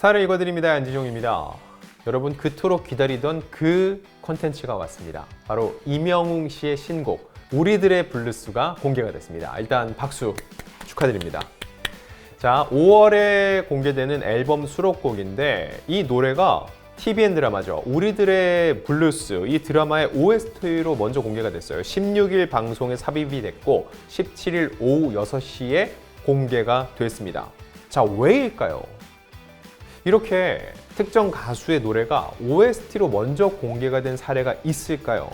스타를 읽어드립니다. 안지종입니다. 여러분 그토록 기다리던 그 컨텐츠가 왔습니다. 바로 이명웅 씨의 신곡 우리들의 블루스가 공개가 됐습니다. 일단 박수 축하드립니다. 자, 5월에 공개되는 앨범 수록곡인데 이 노래가 TVN 드라마죠. 우리들의 블루스, 이 드라마의 OST로 먼저 공개가 됐어요. 16일 방송에 삽입이 됐고 17일 오후 6시에 공개가 됐습니다. 자, 왜일까요? 이렇게 특정 가수의 노래가 OST로 먼저 공개가 된 사례가 있을까요?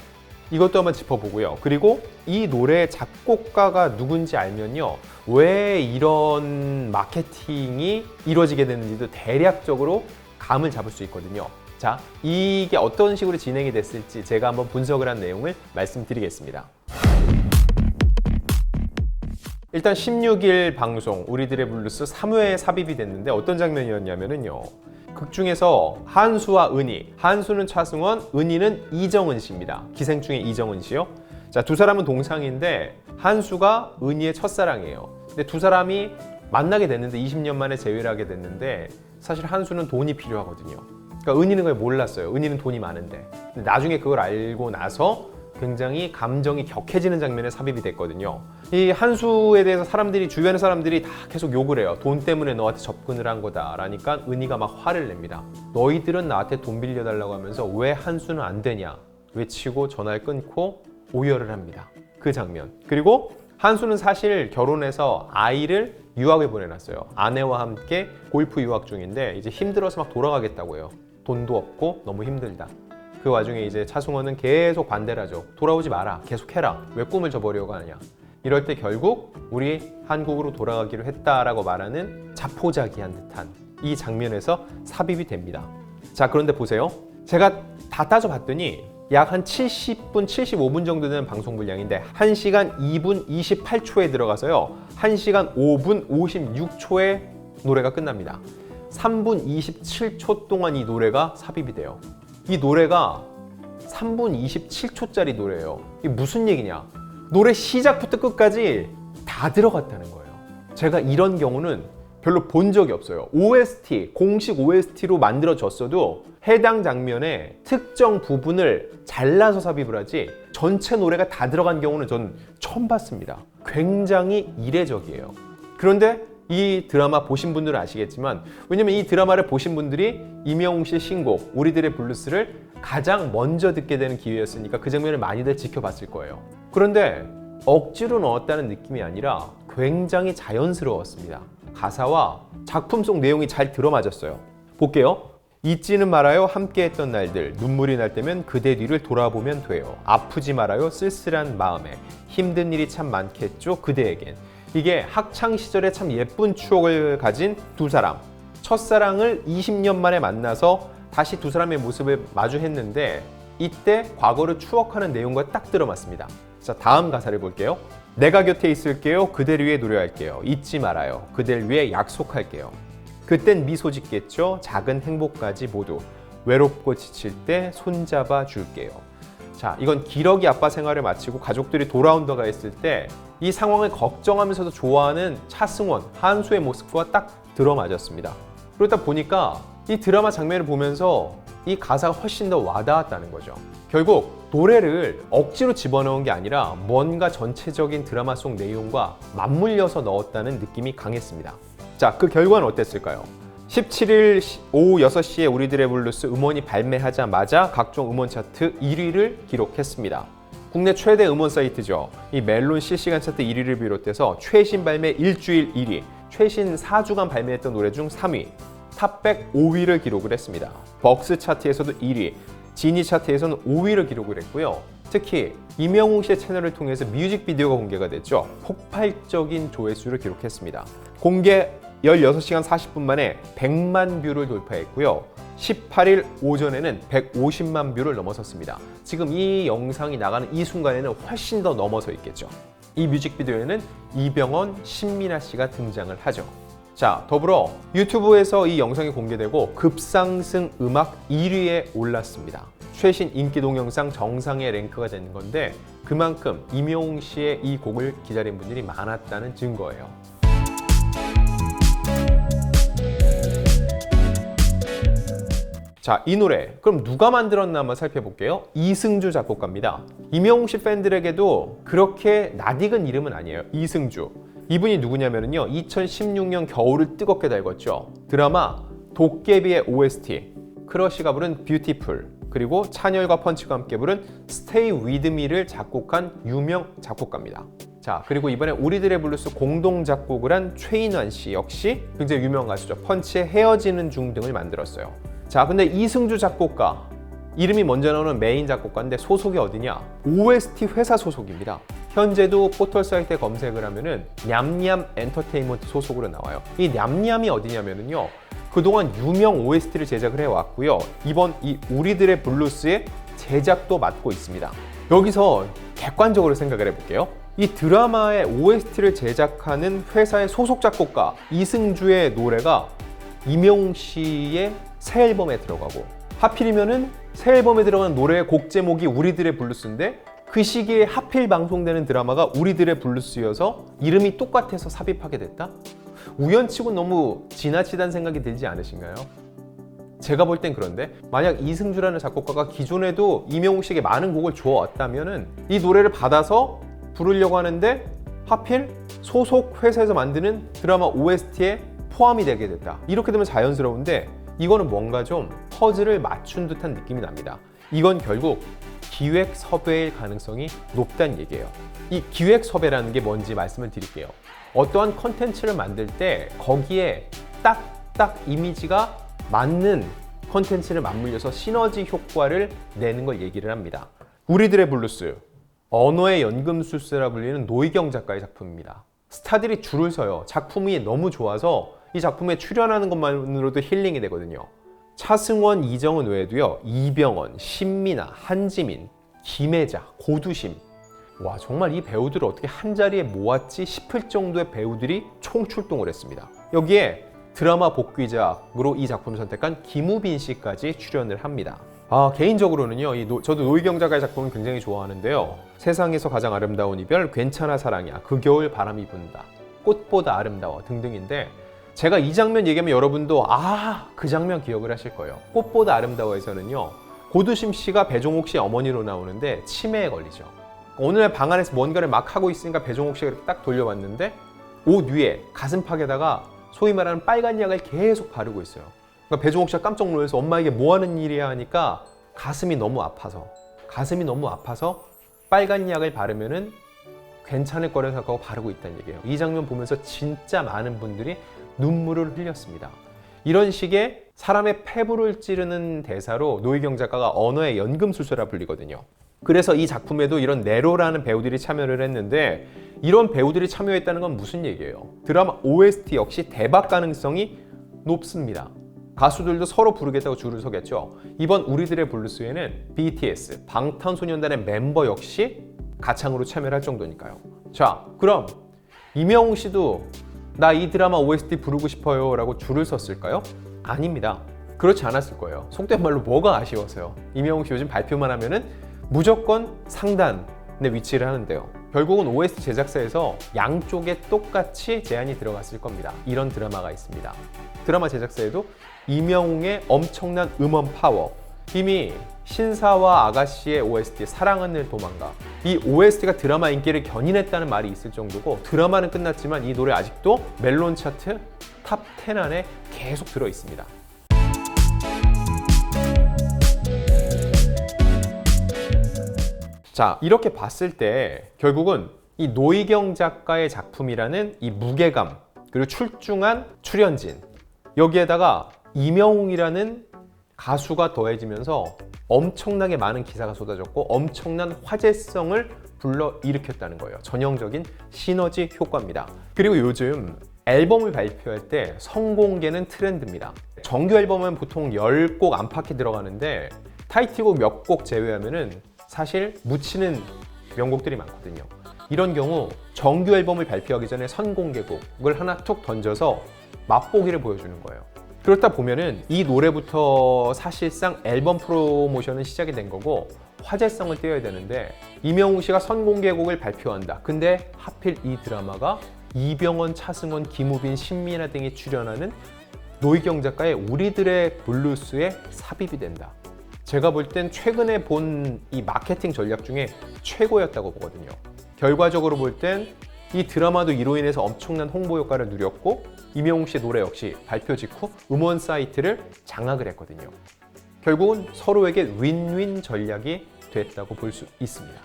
이것도 한번 짚어보고요. 그리고 이 노래의 작곡가가 누군지 알면요, 왜 이런 마케팅이 이루어지게 되는지도 대략적으로 감을 잡을 수 있거든요. 자, 이게 어떤 식으로 진행이 됐을지 제가 한번 분석을 한 내용을 말씀드리겠습니다. 일단 16일 방송 우리들의 블루스 3회에 삽입이 됐는데 어떤 장면이었냐면요, 극 중에서 한수와 은희, 한수는 차승원, 은희는 이정은 씨입니다. 기생충의 이정은 씨요. 자, 두 사람은 동창인데 한수가 은희의 첫사랑이에요. 근데 두 사람이 만나게 됐는데 20년 만에 재회를 하게 됐는데 사실 한수는 돈이 필요하거든요. 그러니까 은희는 그걸 몰랐어요. 은희는 돈이 많은데. 근데 나중에 그걸 알고 나서 굉장히 감정이 격해지는 장면에 삽입이 됐거든요. 이 한수에 대해서 주변의 사람들이 다 계속 욕을 해요. 돈 때문에 너한테 접근을 한 거다 라니까 은희가 막 화를 냅니다. 너희들은 나한테 돈 빌려달라고 하면서 왜 한수는 안 되냐 외치고 전화를 끊고 오열을 합니다. 그 장면. 그리고 한수는 사실 결혼해서 아이를 유학에 보내놨어요. 아내와 함께 골프 유학 중인데 이제 힘들어서 막 돌아가겠다고 해요. 돈도 없고 너무 힘들다. 그 와중에 이제 차승원은 계속 반대를 하죠. 돌아오지 마라. 계속 해라. 왜 꿈을 저버리려고 하느냐. 이럴 때 결국 우리 한국으로 돌아가기로 했다라고 말하는 자포자기한 듯한 이 장면에서 삽입이 됩니다. 자, 그런데 보세요. 제가 다 따져봤더니 약 한 70분, 75분 정도 되는 방송 분량인데 1시간 2분 28초에 들어가서요. 1시간 5분 56초에 노래가 끝납니다. 3분 27초 동안 이 노래가 삽입이 돼요. 이 노래가 3분 27초짜리 노래예요. 이게 무슨 얘기냐? 노래 시작부터 끝까지 다 들어갔다는 거예요. 제가 이런 경우는 별로 본 적이 없어요. OST, 공식 OST로 만들어졌어도 해당 장면의 특정 부분을 잘라서 삽입을 하지 전체 노래가 다 들어간 경우는 전 처음 봤습니다. 굉장히 이례적이에요. 그런데 이 드라마 보신 분들은 아시겠지만, 왜냐면 이 드라마를 보신 분들이 이명웅 씨의 신곡 우리들의 블루스를 가장 먼저 듣게 되는 기회였으니까 그 장면을 많이들 지켜봤을 거예요. 그런데 억지로 넣었다는 느낌이 아니라 굉장히 자연스러웠습니다. 가사와 작품 속 내용이 잘 들어맞았어요. 볼게요. 잊지는 말아요 함께했던 날들, 눈물이 날 때면 그대 뒤를 돌아보면 돼요. 아프지 말아요 쓸쓸한 마음에, 힘든 일이 참 많겠죠 그대에겐. 이게 학창시절에 참 예쁜 추억을 가진 두 사람, 첫사랑을 20년 만에 만나서 다시 두 사람의 모습을 마주했는데 이때 과거를 추억하는 내용과 딱 들어맞습니다. 자, 다음 가사를 볼게요. 내가 곁에 있을게요 그댈 위해 노래할게요, 잊지 말아요 그댈 위해 약속할게요. 그땐 미소 짓겠죠 작은 행복까지 모두, 외롭고 지칠 때 손잡아 줄게요. 자, 이건 기러기 아빠 생활을 마치고 가족들이 돌아온다가 했을 때 이 상황을 걱정하면서도 좋아하는 차승원, 한수의 모습과 딱 들어맞았습니다. 그러다 보니까 이 드라마 장면을 보면서 이 가사가 훨씬 더 와닿았다는 거죠. 결국 노래를 억지로 집어넣은 게 아니라 뭔가 전체적인 드라마 속 내용과 맞물려서 넣었다는 느낌이 강했습니다. 자, 그 결과는 어땠을까요? 17일 오후 6시에 우리들의 블루스 음원이 발매하자마자 각종 음원 차트 1위를 기록했습니다. 국내 최대 음원 사이트죠. 이 멜론 실시간 차트 1위를 비롯해서 최신 발매 일주일 1위, 최신 4주간 발매했던 노래 중 3위, 탑백 5위를 기록을 했습니다. 벅스 차트에서도 1위, 지니 차트에서는 5위를 기록을 했고요. 특히 이명웅 씨의 채널을 통해서 뮤직비디오가 공개가 됐죠. 폭발적인 조회수를 기록했습니다. 공개 16시간 40분 만에 100만 뷰를 돌파했고요. 18일 오전에는 150만 뷰를 넘어섰습니다. 지금 이 영상이 나가는 이 순간에는 훨씬 더 넘어서 있겠죠. 이 뮤직비디오에는 이병헌, 신민아 씨가 등장을 하죠. 자, 더불어 유튜브에서 이 영상이 공개되고 급상승 음악 1위에 올랐습니다. 최신 인기 동영상 정상에 랭크가 되는 건데 그만큼 이명웅 씨의 이 곡을 기다린 분들이 많았다는 증거예요. 자, 이 노래 그럼 누가 만들었나 한번 살펴볼게요. 이승주 작곡가입니다. 임영웅 씨 팬들에게도 그렇게 낯익은 이름은 아니에요. 이승주. 이분이 누구냐면요, 2016년 겨울을 뜨겁게 달궜죠. 드라마 도깨비의 OST, 크러쉬가 부른 뷰티풀, 그리고 찬열과 펀치가 함께 부른 Stay With Me를 작곡한 유명 작곡가입니다. 자, 그리고 이번에 우리들의 블루스 공동 작곡을 한 최인환 씨 역시 굉장히 유명한 가수죠. 펀치의 헤어지는 중 등을 만들었어요. 자, 근데 이승주 작곡가 이름이 먼저 나오는 메인 작곡가인데 소속이 어디냐? OST 회사 소속입니다. 현재도 포털 사이트에 검색을 하면은 냠냠 엔터테인먼트 소속으로 나와요. 이 냠냠이 어디냐면은요, 그동안 유명 OST를 제작을 해왔고요. 이번 이 우리들의 블루스의 제작도 맡고 있습니다. 여기서 객관적으로 생각을 해볼게요. 이 드라마의 OST를 제작하는 회사의 소속 작곡가 이승주의 노래가 임영웅 씨의 새 앨범에 들어가고, 하필이면은 새 앨범에 들어가는 노래의 곡 제목이 우리들의 블루스인데 그 시기에 하필 방송되는 드라마가 우리들의 블루스여서 이름이 똑같아서 삽입하게 됐다? 우연치고 너무 지나치다는 생각이 들지 않으신가요? 제가 볼 땐 그런데, 만약 이승주라는 작곡가가 기존에도 임영웅 씨에게 많은 곡을 주어왔다면은 이 노래를 받아서 부르려고 하는데 하필 소속 회사에서 만드는 드라마 OST에 포함이 되게 됐다. 이렇게 되면 자연스러운데 이거는 뭔가 좀 퍼즐을 맞춘 듯한 느낌이 납니다. 이건 결국 기획 섭외일 가능성이 높다는 얘기예요. 이 기획 섭외라는 게 뭔지 말씀을 드릴게요. 어떠한 컨텐츠를 만들 때 거기에 딱 이미지가 맞는 컨텐츠를 맞물려서 시너지 효과를 내는 걸 얘기를 합니다. 우리들의 블루스, 언어의 연금술사라 불리는 노희경 작가의 작품입니다. 스타들이 줄을 서요. 작품이 너무 좋아서 이 작품에 출연하는 것만으로도 힐링이 되거든요. 차승원, 이정은 외에도요, 이병헌, 신민아, 한지민, 김혜자, 고두심, 와, 정말 이 배우들을 어떻게 한자리에 모았지 싶을 정도의 배우들이 총출동을 했습니다. 여기에 드라마 복귀작으로 이 작품을 선택한 김우빈 씨까지 출연을 합니다. 개인적으로는요, 저도 노희경 작가의 작품을 굉장히 좋아하는데요. 세상에서 가장 아름다운 이별, 괜찮아 사랑이야, 그 겨울 바람이 분다, 꽃보다 아름다워 등등인데, 제가 이 장면 얘기하면 여러분도 그 장면 기억을 하실 거예요. 꽃보다 아름다워에서는요, 고두심 씨가 배종옥 씨 어머니로 나오는데 치매에 걸리죠. 어느 날 방 안에서 뭔가를 막 하고 있으니까 배종옥 씨가 이렇게 딱 돌려봤는데 옷 위에 가슴팍에다가 소위 말하는 빨간 약을 계속 바르고 있어요. 그러니까 배종옥 씨가 깜짝 놀라서 엄마 이게 뭐 하는 일이야 하니까 가슴이 너무 아파서 빨간 약을 바르면은 괜찮을 거라고 생각하고 바르고 있다는 얘기예요. 이 장면 보면서 진짜 많은 분들이 눈물을 흘렸습니다. 이런 식의 사람의 폐부를 찌르는 대사로 노희경 작가가 언어의 연금술사라 불리거든요. 그래서 이 작품에도 이런 네로라는 배우들이 참여를 했는데, 이런 배우들이 참여했다는 건 무슨 얘기예요? 드라마 OST 역시 대박 가능성이 높습니다. 가수들도 서로 부르겠다고 줄을 서겠죠. 이번 우리들의 블루스에는 BTS, 방탄소년단의 멤버 역시 가창으로 참여를 할 정도니까요. 자, 그럼 임영웅 씨도 나 이 드라마 OST 부르고 싶어요 라고 줄을 섰을까요? 아닙니다. 그렇지 않았을 거예요. 속된 말로 뭐가 아쉬워서요. 임영웅 씨 요즘 발표만 하면은 무조건 상단에 위치를 하는데요. 결국은 OST 제작사에서 양쪽에 똑같이 제안이 들어갔을 겁니다. 이런 드라마가 있습니다. 드라마 제작사에도 임영웅의 엄청난 음원 파워, 이미 신사와 아가씨의 OST 사랑하늘 도망가, 이 OST가 드라마 인기를 견인했다는 말이 있을 정도고, 드라마는 끝났지만 이 노래 아직도 멜론 차트 탑 10 안에 계속 들어 있습니다. 자, 이렇게 봤을 때 결국은 이 노희경 작가의 작품이라는 이 무게감, 그리고 출중한 출연진, 여기에다가 임영웅이라는 가수가 더해지면서 엄청나게 많은 기사가 쏟아졌고 엄청난 화제성을 불러일으켰다는 거예요. 전형적인 시너지 효과입니다. 그리고 요즘 앨범을 발표할 때 선공개는 트렌드입니다. 정규 앨범은 보통 10곡 안팎이 들어가는데 타이틀곡 몇 곡 제외하면은 사실 묻히는 명곡들이 많거든요. 이런 경우 정규 앨범을 발표하기 전에 선공개곡을 하나 툭 던져서 맛보기를 보여주는 거예요. 그렇다 보면은 이 노래부터 사실상 앨범 프로모션은 시작이 된 거고 화제성을 띄어야 되는데, 임영웅 씨가 선공개곡을 발표한다. 근데 하필 이 드라마가 이병헌, 차승원, 김우빈, 신민아 등이 출연하는 노희경 작가의 우리들의 블루스에 삽입이 된다. 제가 볼 땐 최근에 본 이 마케팅 전략 중에 최고였다고 보거든요. 결과적으로 볼 땐 이 드라마도 이로 인해서 엄청난 홍보 효과를 누렸고 임영웅 씨의 노래 역시 발표 직후 음원 사이트를 장악을 했거든요. 결국은 서로에게 윈윈 전략이 됐다고 볼 수 있습니다.